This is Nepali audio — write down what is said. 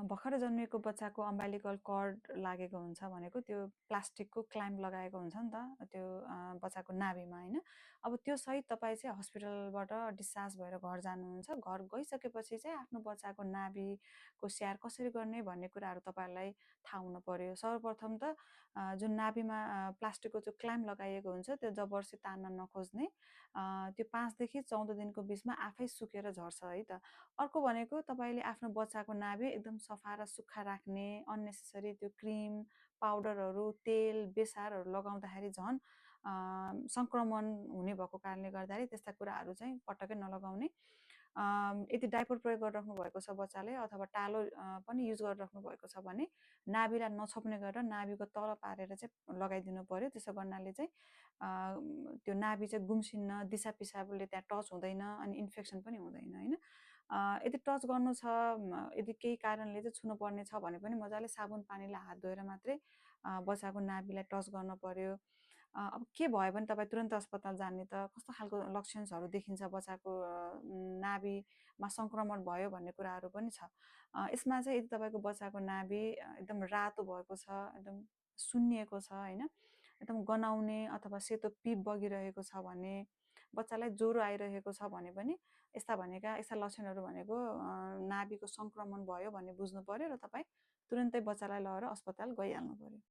भर्खरै जन्मिएको बच्चाको अम्बाइलिकल कर्ड लागेको हुन्छ भनेको त्यो प्लास्टिकको क्ल्याम्प लगाएको हुन्छ नि त त्यो बच्चाको नाभिमा हैन। अब त्यो सहित तपाईँ चाहिँ हस्पिटलबाट डिस्चार्ज भएर घर जानुहुन्छ। घर गइसकेपछि चाहिँ आफ्नो बच्चाको नाभिको स्याहार कसरी गर्ने भन्ने कुराहरू तपाईँहरूलाई थाहा हुनु पर्यो। सर्वप्रथम त जुन नाभिमा प्लास्टिकको जो क्ल्याम्प लगाइएको हुन्छ त्यो जबरजस्ती तान्न नखोज्ने। त्यो 5 देखि 14 दिनको बिचमा आफै सुकेर झर्छ है त। अर्को भनेको तपाईँले आफ्नो बच्चाको नाभि एकदम सफा र सुक्खा राख्ने, अननेसेसरी त्यो क्रिम, पाउडरहरू, तेल, बेसारहरू लगाउँदाखेरि झन् संक्रमण हुने भएको कारणले गर्दाखेरि त्यस्ता कुराहरू चाहिँ पटक्कै नलगाउने। यदि डाइपर प्रयोग गरिराख्नु भएको छ बच्चाले अथवा टालो पनि युज गरिराख्नु भएको छ भने नाभिलाई नछोप्ने गरेर नाभिको तल पारेर चाहिँ लगाइदिनु पर्यो। त्यसो गर्नाले चाहिँ त्यो नाभि चाहिँ गुम्सिन्न, दिसा पिसाबले त्यहाँ टच हुँदैन अनि इन्फेक्सन पनि हुँदैन हैन। यदि टच गर्नु छ, यदि केही कारणले चाहिँ छुनु पर्ने छ भने पनि मजाले साबुन पानीले हात धोएर मात्रै बच्चाको नाभिलाई टच गर्न पर्यो। अब के भयो भने तपाईँ तुरन्त अस्पताल जाने त कस्तो खालको लक्षणहरू देखिन्छ बच्चाको नाभिमा संक्रमण भयो भन्ने कुराहरू पनि छ। यसमा चाहिँ यदि तपाईँको बच्चाको नाभि एकदम रातो भएको छ, एकदम सुन्निएको छ हैन, एकदम गनाउने अथवा सेतो पिप बगिरहेको छ भने, बच्चालाई ज्वरो आइरहेको छ भने पनि यस्ता लक्षणहरू भनेको नाभिको संक्रमण भयो भन्ने बुझ्नु पर्यो र तपाईँ तुरन्तै बच्चालाई लगेर अस्पताल गइहाल्नु पर्यो।